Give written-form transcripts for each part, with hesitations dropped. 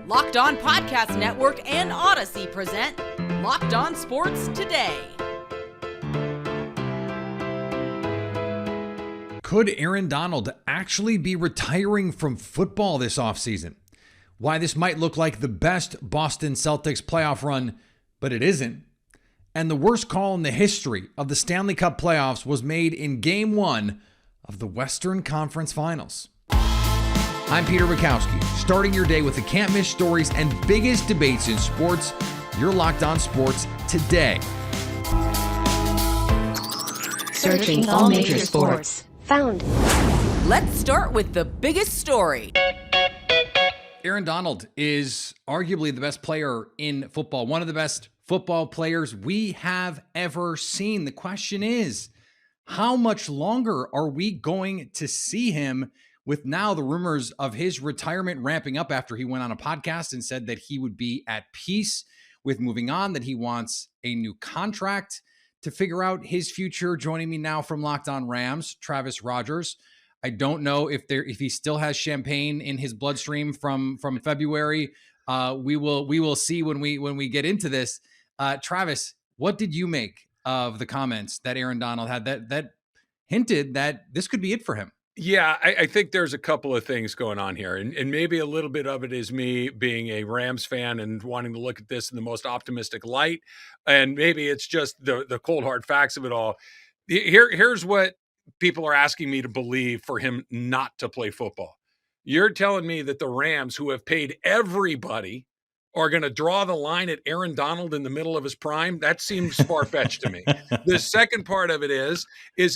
Locked On Podcast Network and Odyssey present Locked On Sports Today. Could Aaron Donald actually be retiring from football this offseason? Why this might look like the best Boston Celtics playoff run, but it isn't. And the worst call in the history of the Stanley Cup Playoffs was made in Game 1 of the Western Conference Finals. I'm Peter Bukowski, starting your day with the can't-miss stories and biggest debates in sports. You're Locked On Sports Today. Searching all major sports. Found. Let's start with the biggest story. Aaron Donald is arguably the best player in football, one of the best football players we have ever seen. The question is, how much longer are we going to see him, with now the rumors of his retirement ramping up after he went on a podcast and said that he would be at peace with moving on, that he wants a new contract to figure out his future. Joining me now from Locked On Rams, Travis Rogers. I don't know if he still has champagne in his bloodstream from February. We will see when we get into this. Travis, what did you make of the comments that Aaron Donald had that hinted that this could be it for him? Yeah, I think there's a couple of things going on here, and maybe a little bit of it is me being a Rams fan and wanting to look at this in the most optimistic light, and maybe it's just the cold hard facts of it all. Here's what people are asking me to believe for him not to play football. You're telling me that the Rams, who have paid everybody, are going to draw the line at Aaron Donald in the middle of his prime? That seems far-fetched to me. The second part of it is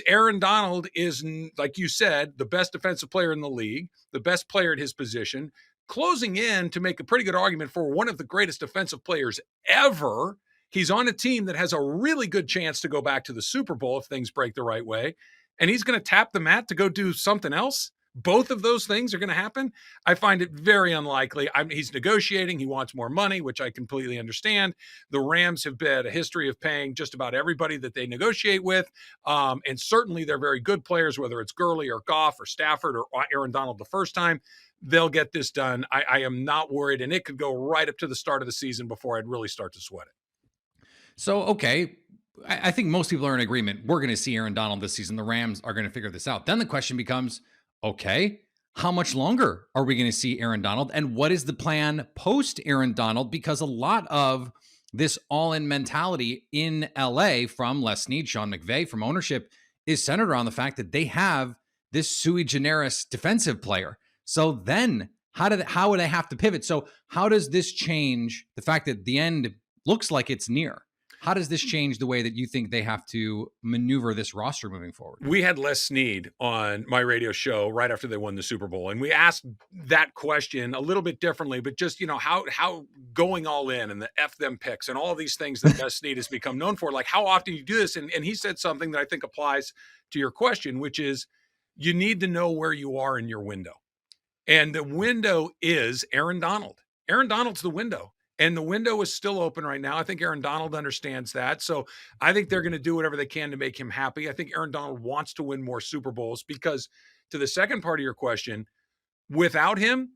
Aaron Donald is, like you said, the best defensive player in the league, the best player at his position, closing in to make a pretty good argument for one of the greatest defensive players ever. He's on a team that has a really good chance to go back to the Super Bowl if things break the right way. And he's going to tap the mat to go do something else? Both of those things are going to happen? I find it very unlikely. He's negotiating. He wants more money, which I completely understand. The Rams have had a history of paying just about everybody that they negotiate with. And certainly they're very good players, whether it's Gurley or Goff or Stafford or Aaron Donald the first time. They'll get this done. I am not worried. And it could go right up to the start of the season before I'd really start to sweat it. So, okay. I think most people are in agreement. We're going to see Aaron Donald this season. The Rams are going to figure this out. Then the question becomes, okay, how much longer are we going to see Aaron Donald? And what is the plan post Aaron Donald? Because a lot of this all-in mentality in LA from Les Snead, Sean McVay, from ownership is centered around the fact that they have this sui generis defensive player. So then how would they have to pivot? So how does this change the fact that the end looks like it's near? How does this change the way that you think they have to maneuver this roster moving forward? We had Les Snead on my radio show right after they won the Super Bowl, and we asked that question a little bit differently, but just, how going all in and the F them picks and all these things that Les Snead has become known for, like how often you do this. And he said something that I think applies to your question, which is you need to know where you are in your window. And the window is Aaron Donald. Aaron Donald's the window. And the window is still open right now. I think Aaron Donald understands that. So I think they're going to do whatever they can to make him happy. I think Aaron Donald wants to win more Super Bowls because, to the second part of your question, without him,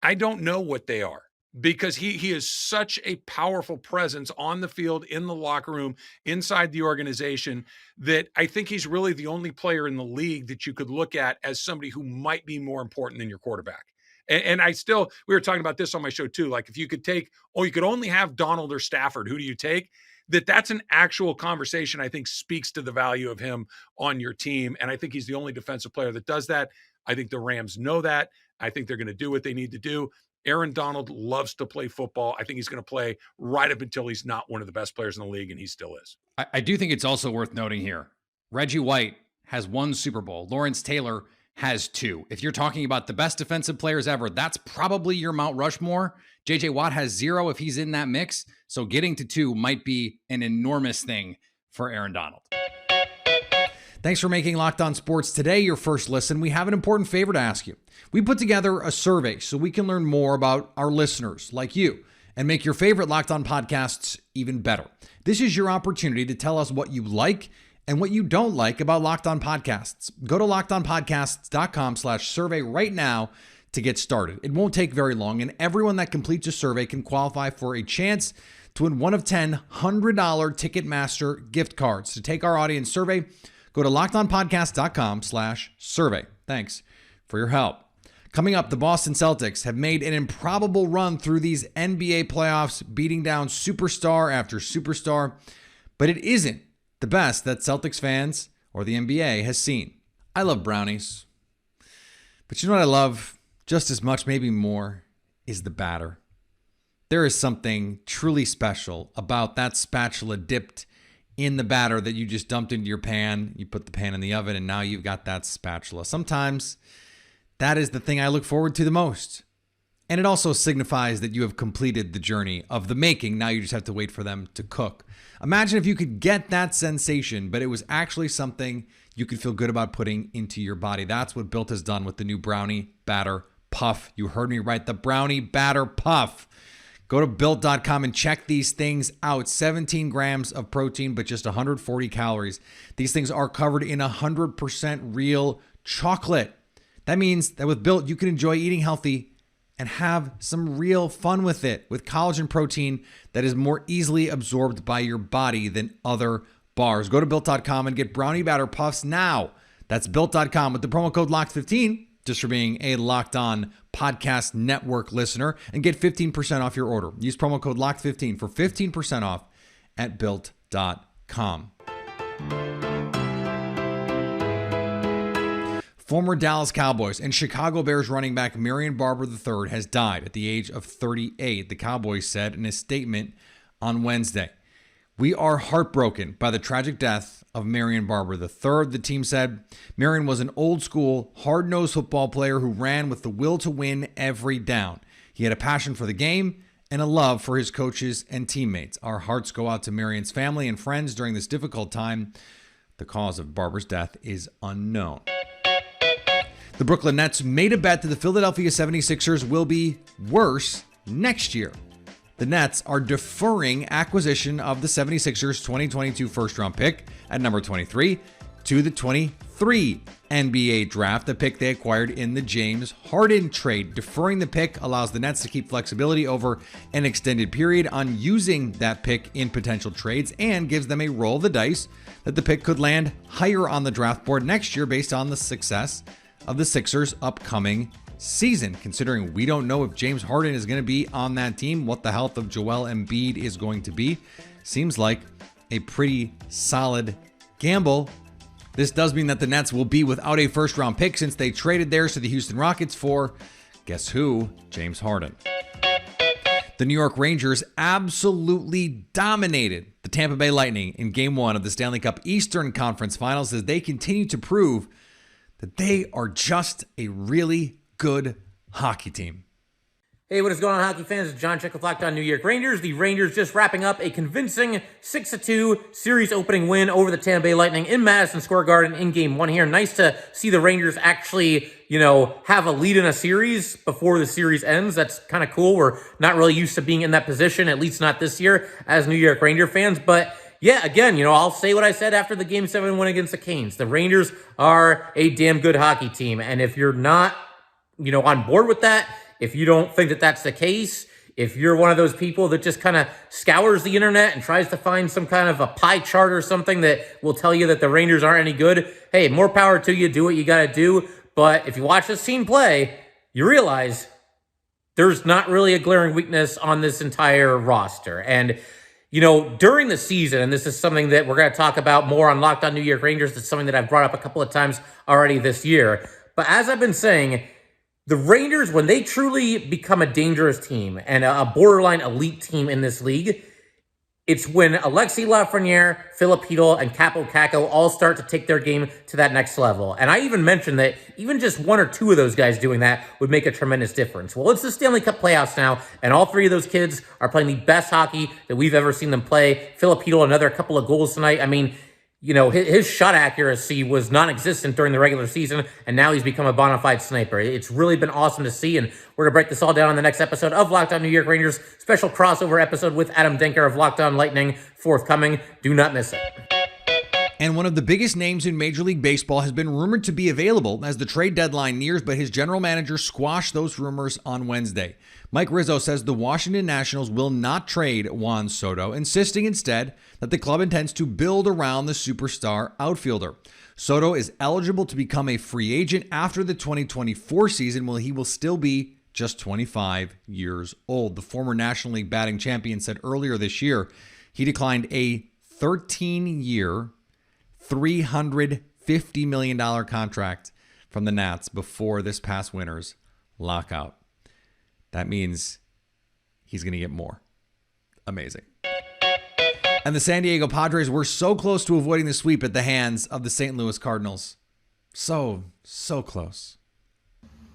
I don't know what they are, because he is such a powerful presence on the field, in the locker room, inside the organization, that I think he's really the only player in the league that you could look at as somebody who might be more important than your quarterback. And we were talking about this on my show too. Like if you could you could only have Donald or Stafford, who do you take? That's an actual conversation I think speaks to the value of him on your team. And I think he's the only defensive player that does that. I think the Rams know that. I think they're going to do what they need to do. Aaron Donald loves to play football. I think he's going to play right up until he's not one of the best players in the league, and he still is. I do think it's also worth noting here, Reggie White has 1 Super Bowl. Lawrence Taylor has 2. If you're talking about the best defensive players ever, that's probably your Mount Rushmore. JJ Watt has 0 if he's in that mix. So getting to 2 might be an enormous thing for Aaron Donald. Thanks for making Locked On Sports Today your first listen. We have an important favor to ask you. We put together a survey so we can learn more about our listeners like you and make your favorite Locked On podcasts even better. This is your opportunity to tell us what you like and what you don't like about Locked On Podcasts. Go to LockedOnPodcasts.com/survey right now to get started. It won't take very long, and everyone that completes a survey can qualify for a chance to win one of 10 $100 Ticketmaster gift cards. To take our audience survey, go to lockedonpodcast.com/survey. Thanks for your help. Coming up, the Boston Celtics have made an improbable run through these NBA playoffs, beating down superstar after superstar, but it isn't the best that Celtics fans or the NBA has seen. I love brownies, but you know what I love just as much, maybe more, is the batter. There is something truly special about that spatula dipped in the batter that you just dumped into your pan. You put the pan in the oven, and now you've got that spatula. Sometimes that is the thing I look forward to the most. And it also signifies that you have completed the journey of the making. Now you just have to wait for them to cook. Imagine if you could get that sensation, but it was actually something you could feel good about putting into your body. That's what Built has done with the new Brownie Batter Puff. You heard me right, the Brownie Batter Puff. Go to Built.com and check these things out. 17 grams of protein, but just 140 calories. These things are covered in 100% real chocolate. That means that with Built, you can enjoy eating healthy and have some real fun with it, with collagen protein that is more easily absorbed by your body than other bars. Go to Built.com and get Brownie Batter Puffs now. That's Built.com with the promo code LOCKED15, just for being a Locked On Podcast Network listener, and get 15% off your order. Use promo code LOCKED15 for 15% off at Built.com. Former Dallas Cowboys and Chicago Bears running back Marion Barber III has died at the age of 38, the Cowboys said in a statement on Wednesday. We are heartbroken by the tragic death of Marion Barber III, the team said. Marion was an old-school, hard-nosed football player who ran with the will to win every down. He had a passion for the game and a love for his coaches and teammates. Our hearts go out to Marion's family and friends during this difficult time. The cause of Barber's death is unknown. The Brooklyn Nets made a bet that the Philadelphia 76ers will be worse next year. The Nets are deferring acquisition of the 76ers 2022 first-round pick at number 23 to the 23 NBA draft, the pick they acquired in the James Harden trade. Deferring the pick allows the Nets to keep flexibility over an extended period on using that pick in potential trades and gives them a roll of the dice that the pick could land higher on the draft board next year based on the success of the Sixers' upcoming season. Considering we don't know if James Harden is going to be on that team, what the health of Joel Embiid is going to be, seems like a pretty solid gamble. This does mean that the Nets will be without a first-round pick since they traded theirs to the Houston Rockets for, guess who? James Harden. The New York Rangers absolutely dominated the Tampa Bay Lightning in Game 1 of the Stanley Cup Eastern Conference Finals as they continue to prove that they are just a really good hockey team. Hey, what is going on, hockey fans? It's John Check with Locked On New York Rangers. The Rangers just wrapping up a convincing 6-2 series opening win over the Tampa Bay Lightning in Madison Square Garden in Game 1 here. Nice to see the Rangers actually, have a lead in a series before the series ends. That's kind of cool. We're not really used to being in that position, at least not this year as New York Ranger fans. But yeah, again, I'll say what I said after the Game 7 win against the Canes. The Rangers are a damn good hockey team. And if you're not, on board with that, if you don't think that that's the case, if you're one of those people that just kind of scours the internet and tries to find some kind of a pie chart or something that will tell you that the Rangers aren't any good, hey, more power to you. Do what you got to do. But if you watch this team play, you realize there's not really a glaring weakness on this entire roster. And during the season, and this is something that we're going to talk about more on Locked On New York Rangers, it's something that I've brought up a couple of times already this year. But as I've been saying, the Rangers, when they truly become a dangerous team and a borderline elite team in this league, it's when Alexis Lafreniere, Filipino, and Capo Caco all start to take their game to that next level. And I even mentioned that even just one or two of those guys doing that would make a tremendous difference. Well, it's the Stanley Cup playoffs now, and all three of those kids are playing the best hockey that we've ever seen them play. Filipino, another couple of goals tonight. I mean, his shot accuracy was non-existent during the regular season, and now he's become a bona fide sniper. It's really been awesome to see, and we're going to break this all down on the next episode of Locked On New York Rangers, special crossover episode with Adam Denker of Locked On Lightning, forthcoming. Do not miss it. And one of the biggest names in Major League Baseball has been rumored to be available as the trade deadline nears, but his general manager squashed those rumors on Wednesday. Mike Rizzo says the Washington Nationals will not trade Juan Soto, insisting instead that the club intends to build around the superstar outfielder. Soto is eligible to become a free agent after the 2024 season, while he will still be just 25 years old. The former National League batting champion said earlier this year he declined a 13-year, $350 million contract from the Nats before this past winter's lockout. That means he's going to get more. Amazing. And the San Diego Padres were so close to avoiding the sweep at the hands of the St. Louis Cardinals. So close.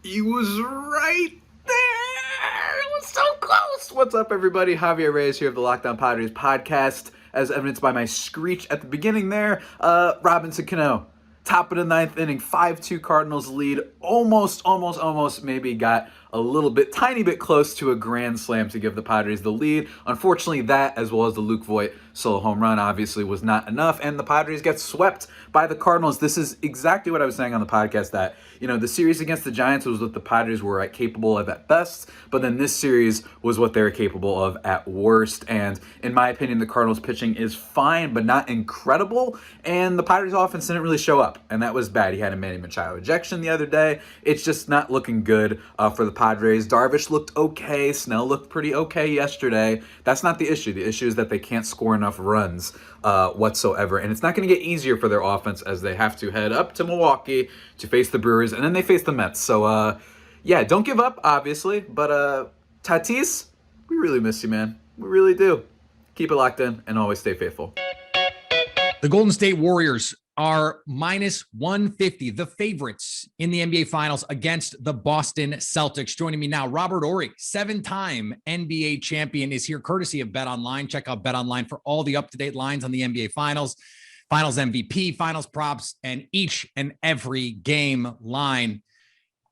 He was right there. It was so close. What's up, everybody? Javier Reyes here of the Lockdown Padres podcast. As evidenced by my screech at the beginning there, Robinson Cano, top of the ninth inning, 5-2 Cardinals lead. Almost maybe got a little bit, tiny bit close to a grand slam to give the Padres the lead. Unfortunately, that, as well as the Luke Voit solo home run, obviously was not enough, and the Padres get swept by the Cardinals. This is exactly what I was saying on the podcast, that, the series against the Giants was what the Padres were capable of at best, but then this series was what they were capable of at worst. And in my opinion, the Cardinals pitching is fine, but not incredible, and the Padres offense didn't really show up, and that was bad. He had a Manny Machado ejection the other day. It's just not looking good for the Padres. Darvish looked okay. Snell looked pretty okay yesterday. That's not the issue. The issue is that they can't score enough runs whatsoever, and it's not going to get easier for their offense as they have to head up to Milwaukee to face the Brewers, and then they face the Mets. So, don't give up, obviously, but Tatis, we really miss you, man. We really do. Keep it locked in and always stay faithful. The Golden State Warriors are minus 150, the favorites in the NBA Finals against the Boston Celtics. Joining me now, Robert Horry, 7-time NBA champion, is here courtesy of BetOnline. Check out BetOnline for all the up-to-date lines on the NBA Finals, Finals MVP, Finals props, and each and every game line.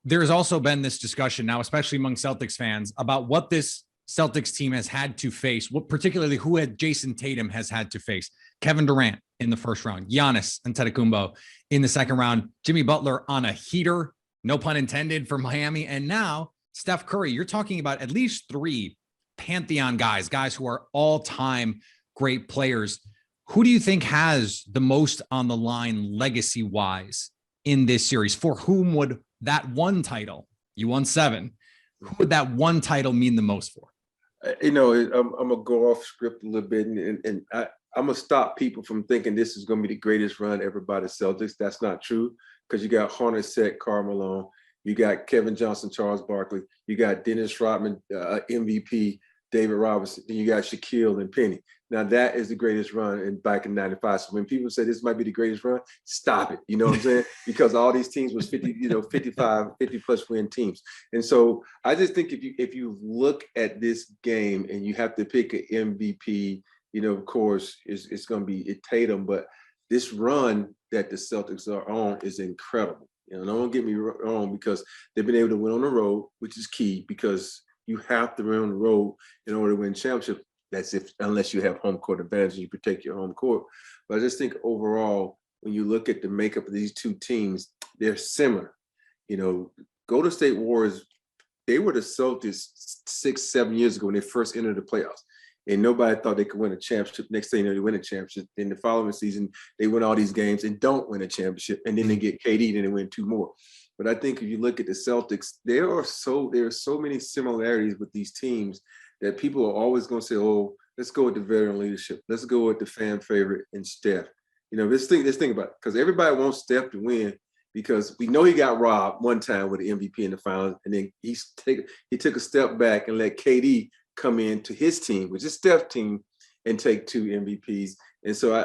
There's also been this discussion now, especially among Celtics fans, about what this Celtics team has had to face, particularly who Jason Tatum has had to face. Kevin Durant in the first round, Giannis Antetokounmpo in the second round, Jimmy Butler on a heater, no pun intended, for Miami, and now Steph Curry. You're talking about at least three pantheon guys who are all-time great players. Who do you think has the most on the line legacy-wise in this series? For whom would that one title, you won 7, who would that one title mean the most for? I'm going to go off script a little bit, and I'm going to stop people from thinking this is going to be the greatest run ever by the Celtics. That's not true, because you got Hornacek, Karl Malone, you got Kevin Johnson, Charles Barkley, you got Dennis Rodman, MVP, David Robinson, then you got Shaquille and Penny. Now that is the greatest run back in '95. So when people say this might be the greatest run, stop it. You know what I'm saying? Because all these teams was 55, 50 plus win teams. And so I just think if you look at this game and you have to pick an MVP, of course, it's going to be Tatum. But this run that the Celtics are on is incredible. Don't get me wrong, because they've been able to win on the road, which is key, because you have to win on the road in order to win championship. That's unless you have home court advantage, you protect your home court. But I just think overall, when you look at the makeup of these two teams, they're similar. Golden State Warriors, they were the Celtics 6-7 years ago when they first entered the playoffs. And nobody thought they could win a championship. Next thing you know, they win a championship. Then the following season, they win all these games and don't win a championship. And then they get KD, then they win 2 more. But I think if you look at the Celtics, there are so many similarities with these teams that people are always going to say, oh, let's go with the veteran leadership. Let's go with the fan favorite and Steph. Let's think about it, because everybody wants Steph to win, because we know he got robbed one time with the MVP in the finals, and then he took a step back and let KD come into his team, which is Steph's team, and take 2 MVPs. And so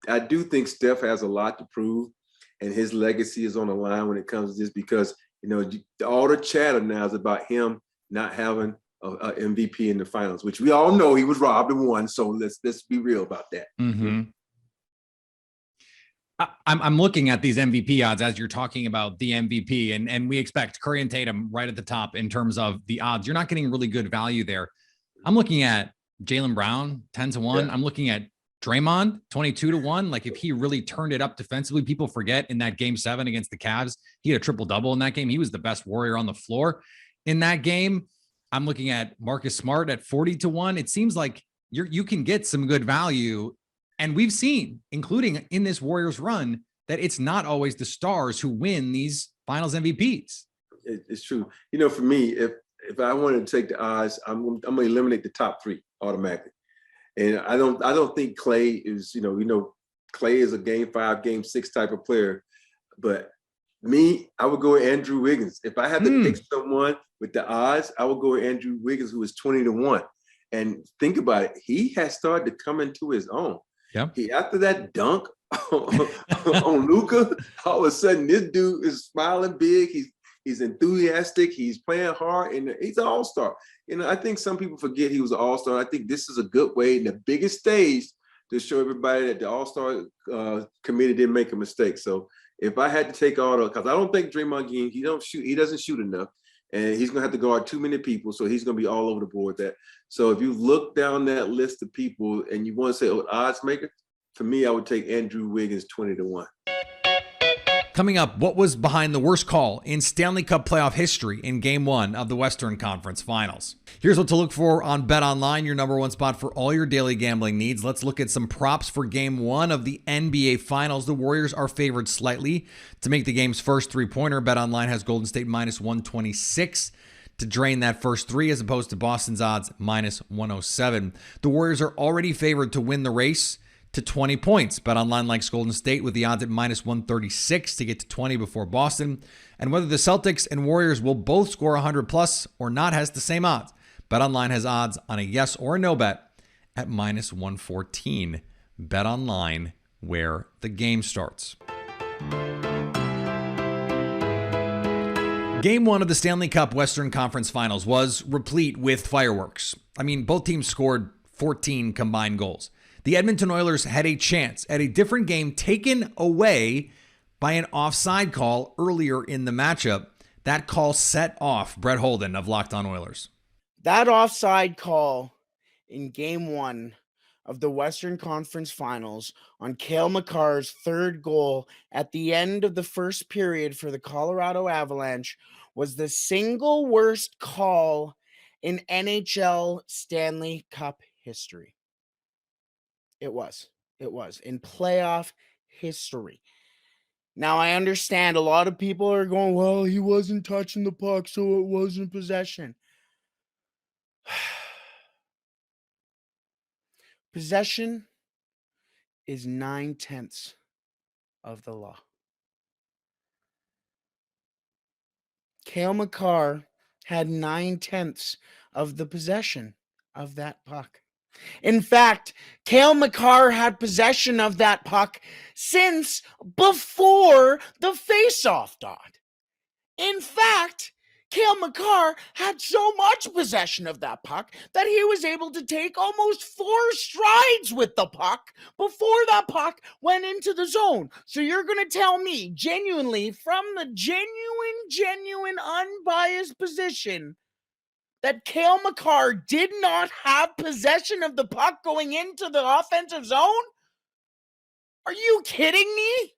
I do think Steph has a lot to prove, and his legacy is on the line when it comes to this, because all the chatter now is about him not having a MVP in the finals, which we all know he was robbed and won. So let's be real about that. Mm-hmm. I'm looking at these MVP odds as you're talking about the MVP, and we expect Curry and Tatum right at the top in terms of the odds. You're not getting really good value there. I'm looking at Jaylen Brown 10-1. Yeah. I'm looking at Draymond, 22-1. Like if he really turned it up defensively, people forget in that game 7 against the Cavs, he had a triple-double in that game. He was the best Warrior on the floor in that game. I'm looking at Marcus Smart at 40-1. It seems like you can get some good value. And we've seen, including in this Warriors run, that it's not always the stars who win these finals MVPs. It's true. For me, if I wanted to take the odds, I'm going to eliminate the top 3 automatically. And I don't think Clay is, Clay is a game 5, game 6 type of player. But me, I would go with Andrew Wiggins. If I had to pick someone with the odds, I would go with Andrew Wiggins, who is 20-1. And think about it. He has started to come into his own. Yeah. After that dunk on Luka, all of a sudden this dude is smiling big. He's enthusiastic. He's playing hard, and he's an all-star. I think some people forget he was an all-star. I think this is a good way, the biggest stage, to show everybody that the all-star committee didn't make a mistake. So if I had to take because I don't think Draymond Green, he doesn't shoot enough, and he's going to have to guard too many people, so he's going to be all over the board. So if you look down that list of people and you want to say, odds maker, for me, I would take Andrew Wiggins 20-1. Coming up, what was behind the worst call in Stanley Cup playoff history in Game 1 of the Western Conference Finals? Here's what to look for on BetOnline, your number one spot for all your daily gambling needs. Let's look at some props for Game 1 of the NBA Finals. The Warriors are favored slightly to make the game's first three-pointer. BetOnline has Golden State minus 126 to drain that first 3, as opposed to Boston's odds minus 107. The Warriors are already favored to win the race to 20 points. BetOnline likes Golden State with the odds at minus 136 to get to 20 before Boston. And whether the Celtics and Warriors will both score 100 plus or not has the same odds. BetOnline has odds on a yes or a no bet at minus 114. BetOnline, where the game starts. Game 1 of the Stanley Cup Western Conference Finals was replete with fireworks. I mean, both teams scored 14 combined goals. The Edmonton Oilers had a chance at a different game taken away by an offside call earlier in the matchup. That call set off Brett Holden of Locked On Oilers. That offside call in Game 1 of the Western Conference Finals on Cale Makar's third goal at the end of the first period for the Colorado Avalanche was the single worst call in NHL Stanley Cup history. It was in playoff history. Now, I understand a lot of people are going, well, he wasn't touching the puck, so it wasn't possession. Possession is 9/10 of the law. Cale Makar had 9/10 of the possession of that puck. In fact, Cale Makar had possession of that puck since before the faceoff dot. In fact, Cale Makar had so much possession of that puck that he was able to take almost 4 strides with the puck before that puck went into the zone. So you're going to tell me, genuinely, from the genuine, unbiased position, that Cale Makar did not have possession of the puck going into the offensive zone? Are you kidding me?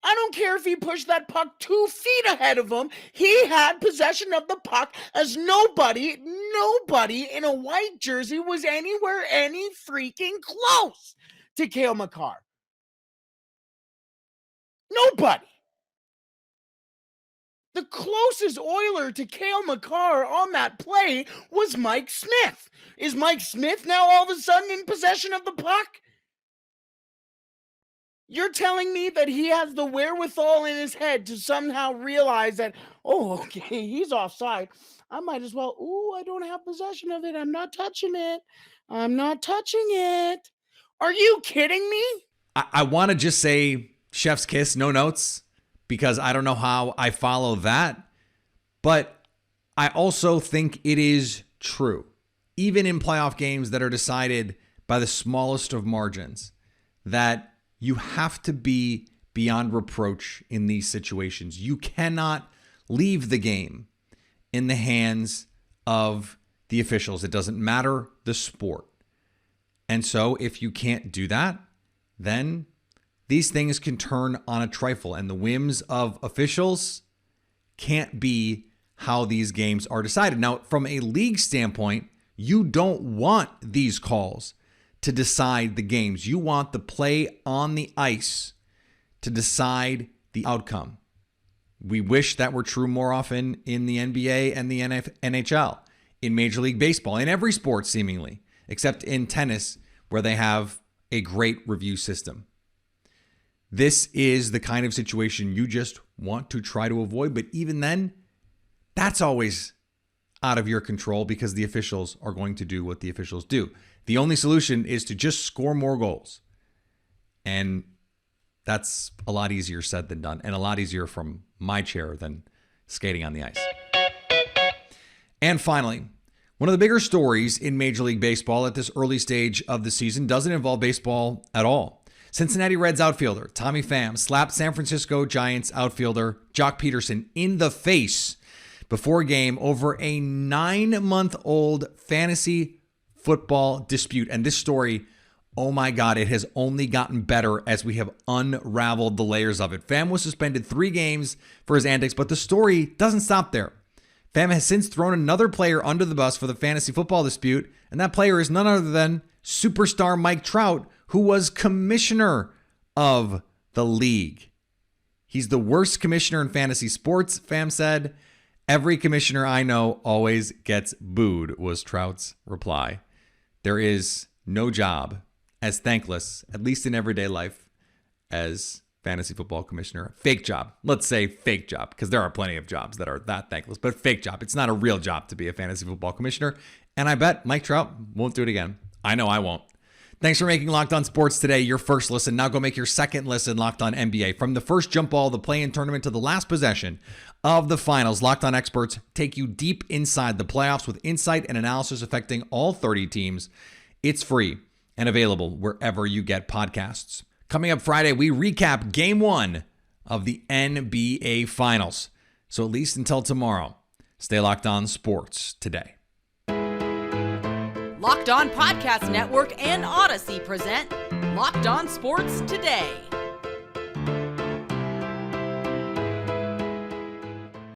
I don't care if he pushed that puck 2 feet ahead of him. He had possession of the puck as nobody in a white jersey was anywhere any freaking close to Cale Makar. Nobody. The closest Oiler to Cale Makar on that play was Mike Smith. Is Mike Smith now all of a sudden in possession of the puck? You're telling me that he has the wherewithal in his head to somehow realize that, oh, okay, he's offside. I might as well, I don't have possession of it. I'm not touching it. Are you kidding me? I want to just say chef's kiss, no notes, because I don't know how I follow that. But I also think it is true, even in playoff games that are decided by the smallest of margins, that you have to be beyond reproach in these situations. You cannot leave the game in the hands of the officials. It doesn't matter the sport. And so if you can't do that, then these things can turn on a trifle, and the whims of officials can't be how these games are decided. Now, from a league standpoint, you don't want these calls to decide the games. You want the play on the ice to decide the outcome. We wish that were true more often in the NBA and the NHL, in Major League Baseball, in every sport seemingly, except in tennis, where they have a great review system. This is the kind of situation you just want to try to avoid, but even then, that's always out of your control because the officials are going to do what the officials do. The only solution is to just score more goals. And that's a lot easier said than done, and a lot easier from my chair than skating on the ice. And finally, one of the bigger stories in Major League Baseball at this early stage of the season doesn't involve baseball at all. Cincinnati Reds outfielder Tommy Pham slapped San Francisco Giants outfielder Jock Peterson in the face before a game over a 9-month-old fantasy football dispute. And this story, oh my God, it has only gotten better as we have unraveled the layers of it. Pham was suspended 3 games for his antics, but the story doesn't stop there. Pham has since thrown another player under the bus for the fantasy football dispute, and that player is none other than superstar Mike Trout, who was commissioner of the league. He's the worst commissioner in fantasy sports, Pham said. Every commissioner I know always gets booed, was Trout's reply. There is no job as thankless, at least in everyday life, as fantasy football commissioner. Fake job. Let's say fake job, because there are plenty of jobs that are that thankless, but fake job. It's not a real job to be a fantasy football commissioner. And I bet Mike Trout won't do it again. I know I won't. Thanks for making Locked On Sports today your first listen. Now go make your second listen Locked On NBA. From the first jump ball of the play-in tournament to the last possession of the finals, Locked On experts take you deep inside the playoffs with insight and analysis affecting all 30 teams. It's free and available wherever you get podcasts. Coming up Friday, we recap Game 1 of the NBA Finals. So at least until tomorrow, stay Locked On Sports today. Locked On Podcast Network and Odyssey present Locked On Sports Today.